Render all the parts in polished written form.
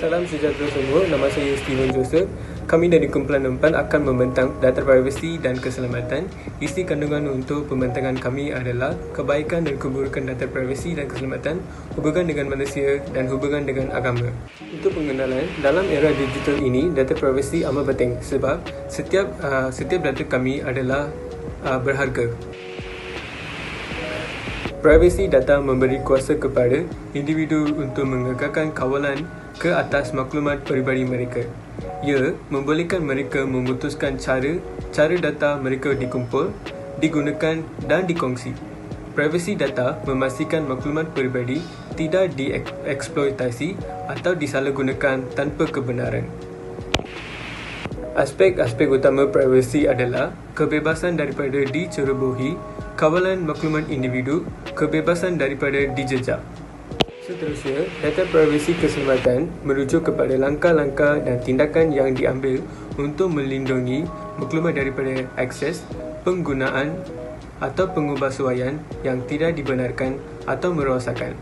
Salam sejahtera semua, nama saya Steven Joseph. Kami dari kumpulan 4 akan membentang data privasi dan keselamatan. Isi kandungan untuk pembentangan kami adalah kebaikan dan keburukan data privasi dan keselamatan, hubungan dengan manusia dan hubungan dengan agama. Untuk pengenalan, dalam era digital ini, data privasi amat penting sebab setiap data kami adalah berharga. Privasi data memberi kuasa kepada individu untuk mengekalkan kawalan ke atas maklumat peribadi mereka. Ia membolehkan mereka memutuskan cara data mereka dikumpul, digunakan dan dikongsi. Privasi data memastikan maklumat peribadi tidak dieksploitasi atau disalahgunakan tanpa kebenaran. Aspek-aspek utama privasi adalah kebebasan daripada dicerobohi, kawalan maklumat individu, kebebasan daripada dijejak. Seterusnya, data privasi keselamatan merujuk kepada langkah-langkah dan tindakan yang diambil untuk melindungi maklumat daripada akses, penggunaan atau pengubahsuaian yang tidak dibenarkan atau merosakkan.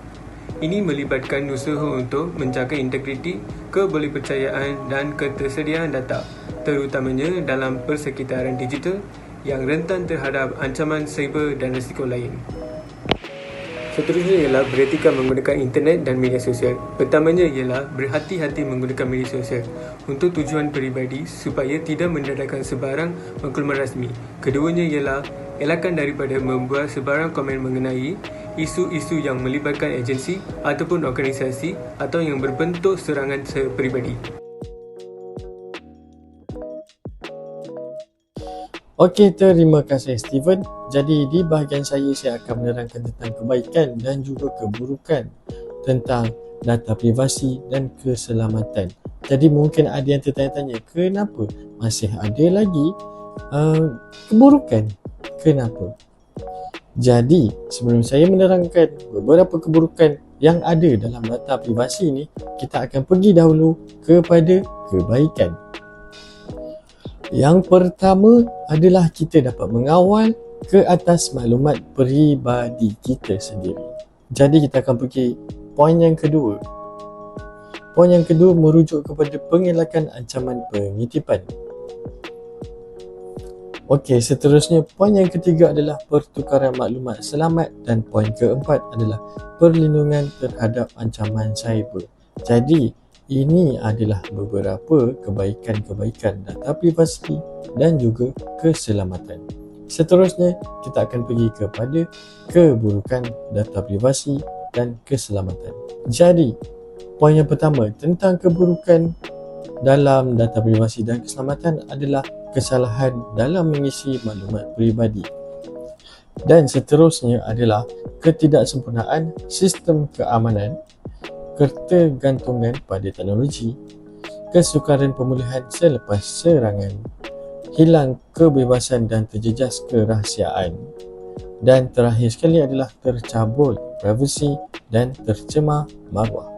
Ini melibatkan usaha untuk menjaga integriti, kebolehpercayaan dan ketersediaan data, terutamanya dalam persekitaran digital yang rentan terhadap ancaman cyber dan risiko lain. Seterusnya ialah beretika menggunakan internet dan media sosial. Pertamanya ialah berhati-hati menggunakan media sosial untuk tujuan peribadi supaya tidak mendedahkan sebarang maklumat rasmi. Keduanya ialah elakkan daripada membuat sebarang komen mengenai isu-isu yang melibatkan agensi ataupun organisasi atau yang berbentuk serangan peribadi. Okey, terima kasih Steven. Jadi di bahagian saya akan menerangkan tentang kebaikan dan juga keburukan tentang data privasi dan keselamatan. Jadi mungkin ada yang tertanya-tanya, kenapa masih ada lagi keburukan? Kenapa? Jadi sebelum saya menerangkan beberapa keburukan yang ada dalam data privasi ni, kita akan pergi dahulu kepada kebaikan. Yang pertama adalah kita dapat mengawal ke atas maklumat peribadi kita sendiri. Jadi kita akan pergi poin yang kedua. Poin yang kedua merujuk kepada pengelakan ancaman pengitipan. Okey, seterusnya poin yang ketiga adalah pertukaran maklumat selamat dan poin keempat adalah perlindungan terhadap ancaman cyber. Jadi ini adalah beberapa kebaikan-kebaikan data privasi dan juga keselamatan. Seterusnya, kita akan pergi kepada keburukan data privasi dan keselamatan. Jadi, poin yang pertama tentang keburukan dalam data privasi dan keselamatan adalah kesalahan dalam mengisi maklumat peribadi. Dan seterusnya adalah ketidaksempurnaan sistem keamanan, ketergantungan pada teknologi, kesukaran pemulihan selepas serangan, hilang kebebasan dan terjejas kerahsiaan, dan terakhir sekali adalah tercabul privasi dan tercemar maruah.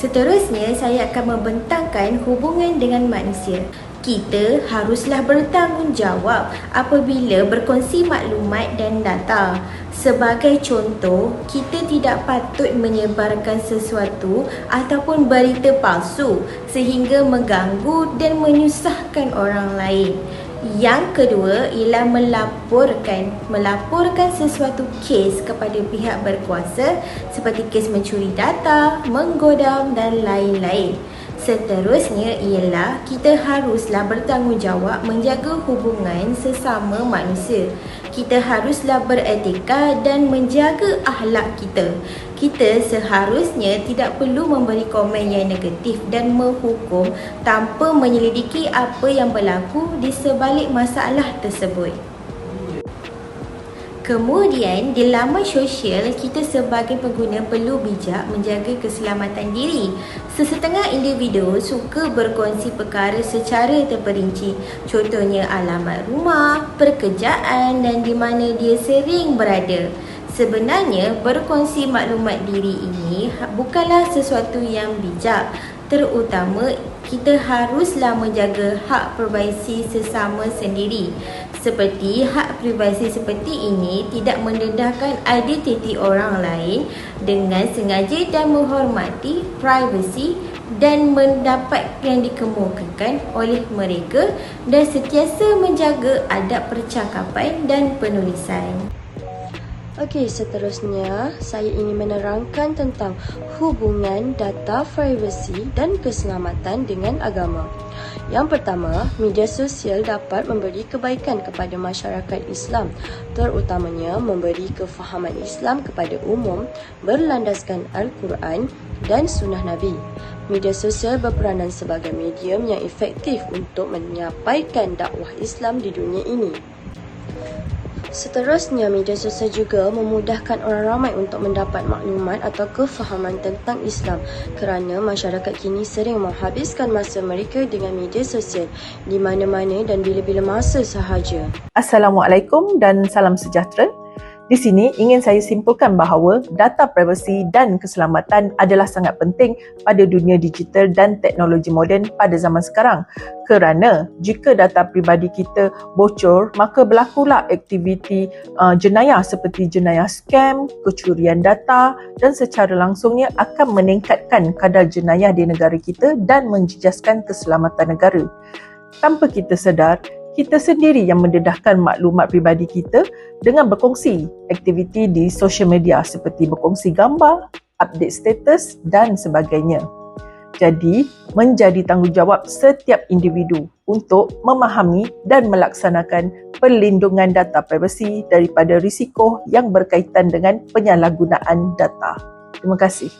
Seterusnya, saya akan membentangkan hubungan dengan manusia. Kita haruslah bertanggungjawab apabila berkongsi maklumat dan data. Sebagai contoh, kita tidak patut menyebarkan sesuatu ataupun berita palsu sehingga mengganggu dan menyusahkan orang lain. Yang kedua ialah melaporkan sesuatu kes kepada pihak berkuasa seperti kes mencuri data, menggodam dan lain-lain. Seterusnya ialah kita haruslah bertanggungjawab menjaga hubungan sesama manusia. Kita haruslah beretika dan menjaga akhlak kita. Kita seharusnya tidak perlu memberi komen yang negatif dan menghukum tanpa menyelidiki apa yang berlaku di sebalik masalah tersebut. Kemudian, di laman sosial, kita sebagai pengguna perlu bijak menjaga keselamatan diri. Sesetengah individu suka berkongsi perkara secara terperinci. Contohnya alamat rumah, pekerjaan dan di mana dia sering berada. Sebenarnya, berkongsi maklumat diri ini bukanlah sesuatu yang bijak. Terutama, kita haruslah menjaga hak privasi sesama sendiri. Seperti hak privasi seperti ini tidak mendedahkan identiti orang lain dengan sengaja dan menghormati privasi dan mendapat yang dikemukakan oleh mereka dan sentiasa menjaga adab percakapan dan penulisan. Okey, seterusnya saya ingin menerangkan tentang hubungan data privasi dan keselamatan dengan agama. Yang pertama, media sosial dapat memberi kebaikan kepada masyarakat Islam, terutamanya memberi kefahaman Islam kepada umum berlandaskan Al-Quran dan Sunnah Nabi. Media sosial berperanan sebagai medium yang efektif untuk menyampaikan dakwah Islam di dunia ini. Seterusnya, media sosial juga memudahkan orang ramai untuk mendapat maklumat atau kefahaman tentang Islam kerana masyarakat kini sering menghabiskan masa mereka dengan media sosial di mana-mana dan bila-bila masa sahaja. Assalamualaikum dan salam sejahtera. Di sini ingin saya simpulkan bahawa data privasi dan keselamatan adalah sangat penting pada dunia digital dan teknologi moden pada zaman sekarang. Kerana jika data peribadi kita bocor, maka berlakulah aktiviti jenayah seperti jenayah scam, kecurian data dan secara langsungnya akan meningkatkan kadar jenayah di negara kita dan menjejaskan keselamatan negara. Tanpa kita sedar, kita sendiri yang mendedahkan maklumat peribadi kita dengan berkongsi aktiviti di sosial media seperti berkongsi gambar, update status dan sebagainya. Jadi, menjadi tanggungjawab setiap individu untuk memahami dan melaksanakan perlindungan data privasi daripada risiko yang berkaitan dengan penyalahgunaan data. Terima kasih.